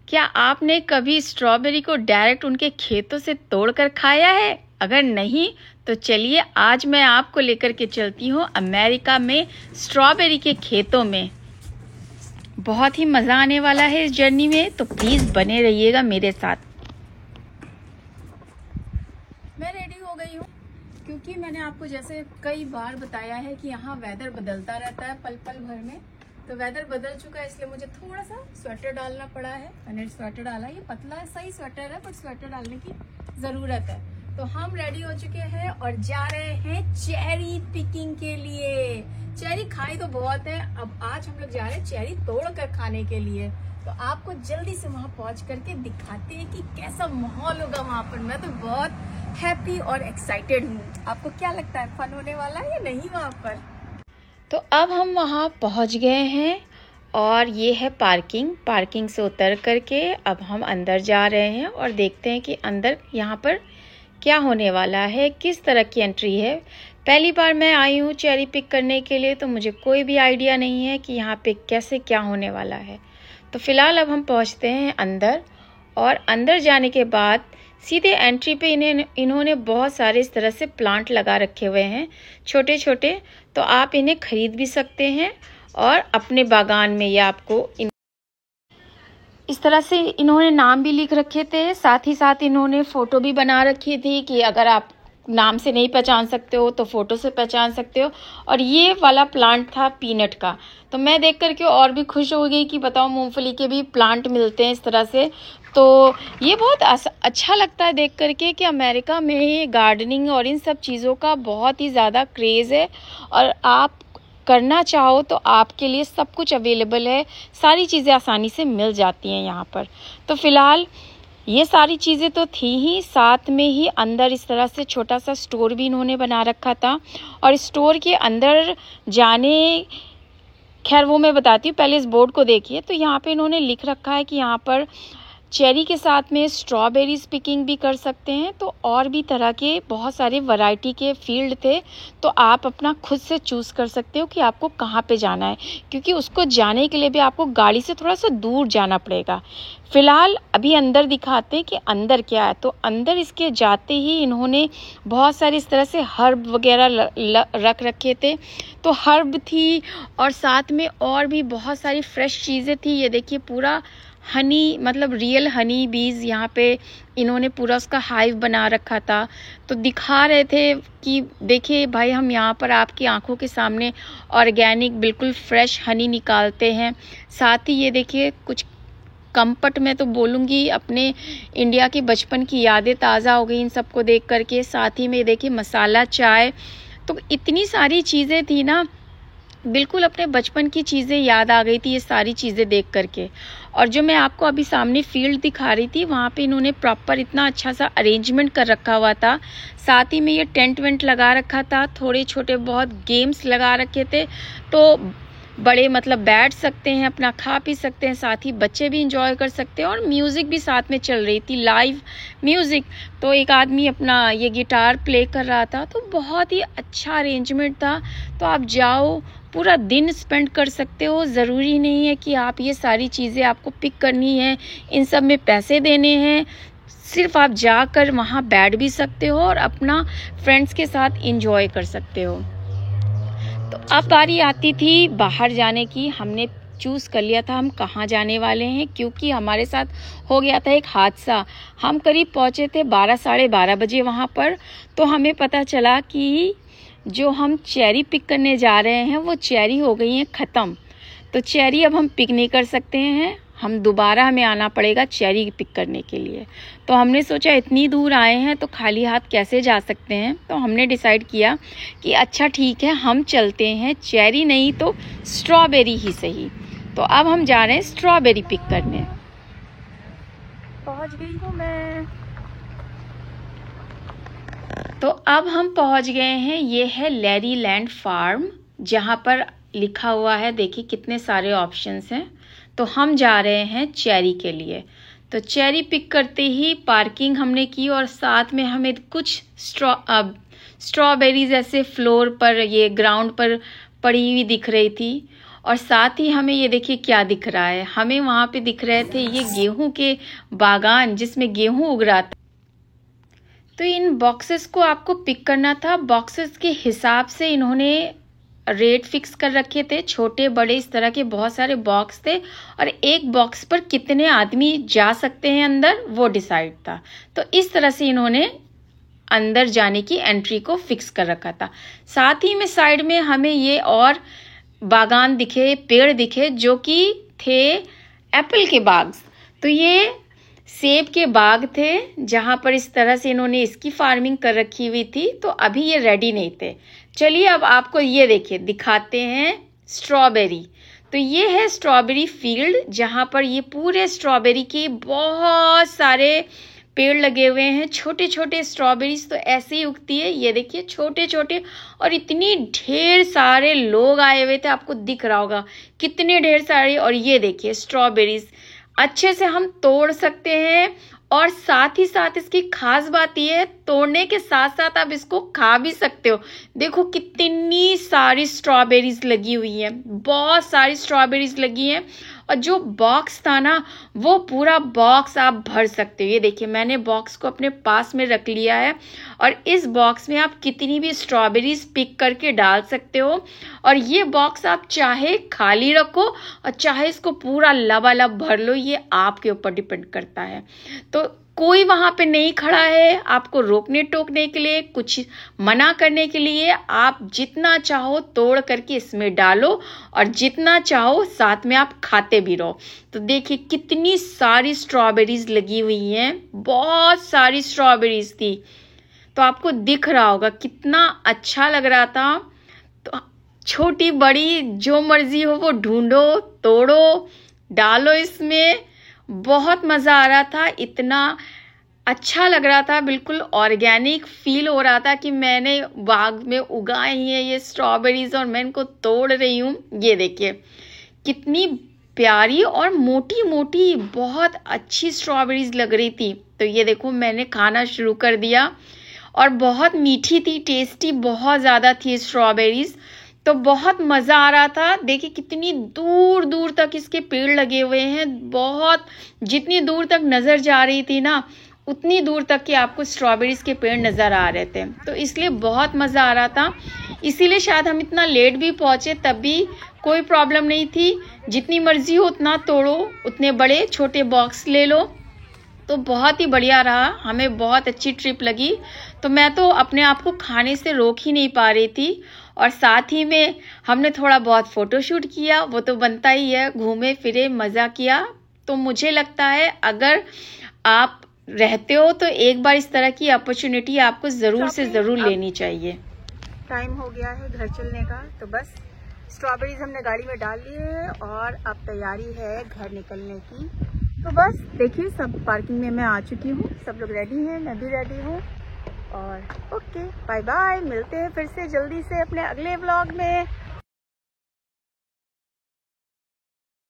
क्या आपने कभी स्ट्रॉबेरी को डायरेक्ट उनके खेतों से तोड़कर खाया है? अगर नहीं तो चलिए आज मैं आपको लेकर के चलती हूँ अमेरिका में स्ट्रॉबेरी के खेतों में। बहुत ही मज़ा आने वाला है इस जर्नी में, तो प्लीज़ बने रहिएगा मेरे साथ। मैं रेडी हो गई हूँ क्योंकि मैंने आपको जैसे कई बार बताया है कि यहाँ वेदर बदलता रहता है पल पल भर में। तो वेदर बदल चुका है इसलिए मुझे थोड़ा सा स्वेटर डालना पड़ा है। मैंने स्वेटर डाला, ये पतला है, सही स्वेटर है, बट स्वेटर डालने की ज़रूरत है। तो हम रेडी हो चुके हैं और जा रहे हैं चेरी पिकिंग के लिए। चेरी खाई तो बहुत है, अब आज हम लोग जा रहे हैं चेरी तोड़ कर खाने के लिए। तो आपको जल्दी से वहां पहुंच करके दिखाते हैं कि कैसा माहौल होगा वहां पर। मैं तो बहुत हैप्पी और एक्साइटेड हूँ। आपको क्या लगता है, फन होने वाला है या नहीं वहां पर? तो अब हम वहाँ पहुँच गए हैं और ये है पार्किंग से उतर करके अब हम अंदर जा रहे हैं और देखते हैं कि अंदर यहाँ पर क्या होने वाला है, किस तरह की एंट्री है। पहली बार मैं आई हूँ चेरी पिक करने के लिए, तो मुझे कोई भी आइडिया नहीं है कि यहाँ पे कैसे क्या होने वाला है। तो फिलहाल अब हम पहुँचते हैं अंदर, और अंदर जाने के बाद सीधे एंट्री पे इन्होंने बहुत सारे इस तरह से प्लांट लगा रखे हुए हैं छोटे छोटे। तो आप इन्हें खरीद भी सकते हैं और अपने बागान में, या आपको इस तरह से इन्होंने नाम भी लिख रखे थे। साथ ही साथ इन्होंने फ़ोटो भी बना रखी थी कि अगर आप नाम से नहीं पहचान सकते हो तो फ़ोटो से पहचान सकते हो। और ये वाला प्लांट था पीनट का, तो मैं देख करके और भी खुश हो गई कि बताओ मूंगफली के भी प्लांट मिलते हैं इस तरह से। तो ये बहुत अच्छा लगता है देख करके कि अमेरिका में गार्डनिंग और इन सब चीज़ों का बहुत ही ज़्यादा क्रेज़ है, और आप करना चाहो तो आपके लिए सब कुछ अवेलेबल है, सारी चीज़ें आसानी से मिल जाती हैं यहाँ पर। तो फिलहाल ये सारी चीज़ें तो थी ही, साथ में ही अंदर इस तरह से छोटा सा स्टोर भी इन्होंने बना रखा था। और स्टोर के अंदर जाने, खैर वो मैं बताती हूँ, पहले इस बोर्ड को देखिए। तो यहाँ पे इन्होंने लिख रखा है कि यहाँ पर चेरी के साथ में स्ट्रॉबेरीज पिकिंग भी कर सकते हैं। तो और भी तरह के बहुत सारे वैरायटी के फील्ड थे, तो आप अपना खुद से चूज़ कर सकते हो कि आपको कहाँ पे जाना है, क्योंकि उसको जाने के लिए भी आपको गाड़ी से थोड़ा सा दूर जाना पड़ेगा। फ़िलहाल अभी अंदर दिखाते हैं कि अंदर क्या है। तो अंदर इसके जाते ही इन्होंने बहुत सारे इस तरह से हर्ब वगैरह रख रखे थे। तो हर्ब थी और साथ में और भी बहुत सारी फ्रेश चीज़ें थी। ये देखिए पूरा हनी, मतलब रियल हनी बीज यहाँ पे इन्होंने पूरा उसका हाइव बना रखा था। तो दिखा रहे थे कि देखिए भाई, हम यहाँ पर आपकी आंखों के सामने ऑर्गेनिक बिल्कुल फ्रेश हनी निकालते हैं। साथ ही ये देखिए कुछ कंपट, मैं तो बोलूँगी अपने इंडिया की बचपन की यादें ताज़ा हो गई इन सबको देख करके। साथ ही में देखिए मसाला चाय, तो इतनी सारी चीज़ें थी ना, बिल्कुल अपने बचपन की चीज़ें याद आ गई थी ये सारी चीज़ें देख करके। और जो मैं आपको अभी सामने फील्ड दिखा रही थी, वहाँ पे इन्होंने प्रॉपर इतना अच्छा सा अरेंजमेंट कर रखा हुआ था। साथ ही में ये टेंट वेंट लगा रखा था, थोड़े छोटे बहुत गेम्स लगा रखे थे, तो बड़े मतलब बैठ सकते हैं, अपना खा पी सकते हैं, साथ ही बच्चे भी इंजॉय कर सकते हैं। और म्यूज़िक भी साथ में चल रही थी, लाइव म्यूज़िक। तो एक आदमी अपना ये गिटार प्ले कर रहा था, तो बहुत ही अच्छा अरेंजमेंट था। तो आप जाओ, पूरा दिन स्पेंड कर सकते हो। ज़रूरी नहीं है कि आप ये सारी चीज़ें आपको पिक करनी है, इन सब में पैसे देने हैं। सिर्फ आप जाकर वहाँ बैठ भी सकते हो और अपना फ्रेंड्स के साथ इंजॉय कर सकते हो। तो अब बारी आती थी बाहर जाने की। हमने चूज़ कर लिया था हम कहाँ जाने वाले हैं, क्योंकि हमारे साथ हो गया था एक हादसा। हम करीब पहुँचे थे 12 साढ़े 12 बजे वहाँ पर। तो हमें पता चला कि जो हम चेरी पिक करने जा रहे हैं वो चेरी हो गई हैं ख़त्म। तो चेरी अब हम पिक नहीं कर सकते हैं, हमें आना पड़ेगा चेरी पिक करने के लिए। तो हमने सोचा इतनी दूर आए हैं तो खाली हाथ कैसे जा सकते हैं। तो हमने डिसाइड किया कि अच्छा ठीक है, हम चलते हैं चेरी नहीं तो स्ट्रॉबेरी ही सही। तो अब हम जा रहे हैं स्ट्रॉबेरी पिक करने। पहुंच गई हूँ मैं। तो अब हम पहुंच गए हैं, ये है लेरी लैंड फार्म, जहाँ पर लिखा हुआ है, देखिए कितने सारे ऑप्शंस हैं। तो हम जा रहे हैं चेरी के लिए। तो चेरी पिक करते ही पार्किंग हमने की, और साथ में हमें कुछ स्ट्रॉबेरीज ऐसे फ्लोर पर, ये ग्राउंड पर पड़ी हुई दिख रही थी। और साथ ही हमें ये देखिए क्या दिख रहा है, हमें वहां पे दिख रहे थे ये गेहूं के बागान जिसमें गेहूं उग रहा था। तो इन बॉक्सेस को आपको पिक करना था। बॉक्सेस के हिसाब से इन्होंने रेट फिक्स कर रखे थे, छोटे बड़े इस तरह के बहुत सारे बॉक्स थे और एक बॉक्स पर कितने आदमी जा सकते हैं अंदर वो डिसाइड था। तो इस तरह से इन्होंने अंदर जाने की एंट्री को फिक्स कर रखा था। साथ ही में साइड में हमें ये और बागान दिखे, पेड़ दिखे जो कि थे एप्पल के बाग। तो ये सेब के बाग थे जहां पर इस तरह से इन्होंने इसकी फार्मिंग कर रखी हुई थी। तो अभी ये रेडी नहीं थे। चलिए अब आपको ये देखिए दिखाते हैं स्ट्रॉबेरी। तो ये है स्ट्रॉबेरी फील्ड जहां पर ये पूरे स्ट्रॉबेरी के बहुत सारे पेड़ लगे हुए हैं। छोटे छोटे स्ट्रॉबेरीज तो ऐसे ही उगती है, ये देखिए छोटे छोटे, और इतनी ढेर सारे लोग आए हुए थे, आपको दिख रहा होगा कितने ढेर सारे। और ये देखिए स्ट्रॉबेरीज अच्छे से हम तोड़ सकते हैं और साथ ही साथ इसकी खास बात यह है तोड़ने के साथ साथ आप इसको खा भी सकते हो। देखो कितनी सारी स्ट्रॉबेरीज लगी हुई हैं, बहुत सारी स्ट्रॉबेरीज लगी हैं और जो बॉक्स था ना वो पूरा बॉक्स आप भर सकते हो। ये देखिए मैंने बॉक्स को अपने पास में रख लिया है और इस बॉक्स में आप कितनी भी स्ट्रॉबेरीज पिक करके डाल सकते हो और ये बॉक्स आप चाहे खाली रखो और चाहे इसको पूरा लबालब भर लो, ये आपके ऊपर डिपेंड करता है। तो कोई वहां पे नहीं खड़ा है आपको रोकने टोकने के लिए, कुछ मना करने के लिए। आप जितना चाहो तोड़ करके इसमें डालो और जितना चाहो साथ में आप खाते भी रहो। तो देखिए कितनी सारी स्ट्रॉबेरीज लगी हुई हैं, बहुत सारी स्ट्रॉबेरीज थी। तो आपको दिख रहा होगा कितना अच्छा लग रहा था। तो छोटी बड़ी जो मर्जी हो वो ढूंढो, तोड़ो, डालो इसमें। बहुत मजा आ रहा था, इतना अच्छा लग रहा था, बिल्कुल ऑर्गेनिक फील हो रहा था कि मैंने बाग में उगाई हैं ये स्ट्रॉबेरीज और मैं इनको तोड़ रही हूँ। ये देखिए कितनी प्यारी और मोटी मोटी बहुत अच्छी स्ट्रॉबेरीज लग रही थी। तो ये देखो मैंने खाना शुरू कर दिया और बहुत मीठी थी, टेस्टी बहुत ज़्यादा थी स्ट्रॉबेरीज। तो बहुत मज़ा आ रहा था। देखिए कितनी दूर दूर तक इसके पेड़ लगे हुए हैं, बहुत जितनी दूर तक नज़र जा रही थी ना उतनी दूर तक के आपको स्ट्रॉबेरीज के पेड़ नज़र आ रहे थे। तो इसलिए बहुत मज़ा आ रहा था, इसीलिए शायद हम इतना लेट भी पहुँचे तब भी कोई प्रॉब्लम नहीं थी। जितनी मर्जी हो उतना तोड़ो, उतने बड़े छोटे बॉक्स ले लो। तो बहुत ही बढ़िया रहा, हमें बहुत अच्छी ट्रिप लगी। तो मैं तो अपने आप को खाने से रोक ही नहीं पा रही थी और साथ ही में हमने थोड़ा बहुत फ़ोटोशूट किया, वो तो बनता ही है, घूमे फिरे मज़ा किया। तो मुझे लगता है अगर आप रहते हो तो एक बार इस तरह की अपॉर्चुनिटी आपको ज़रूर से ज़रूर लेनी चाहिए। टाइम हो गया है घर चलने का, तो बस स्ट्रॉबेरीज हमने गाड़ी में डाल ली है और अब तैयारी है घर निकलने की। तो बस देखिए सब पार्किंग में मैं आ चुकी हूँ, सब लोग रेडी हैं, मैं भी रेडी हूँ। और ओके बाय बाय, मिलते हैं फिर से जल्दी से अपने अगले व्लॉग में।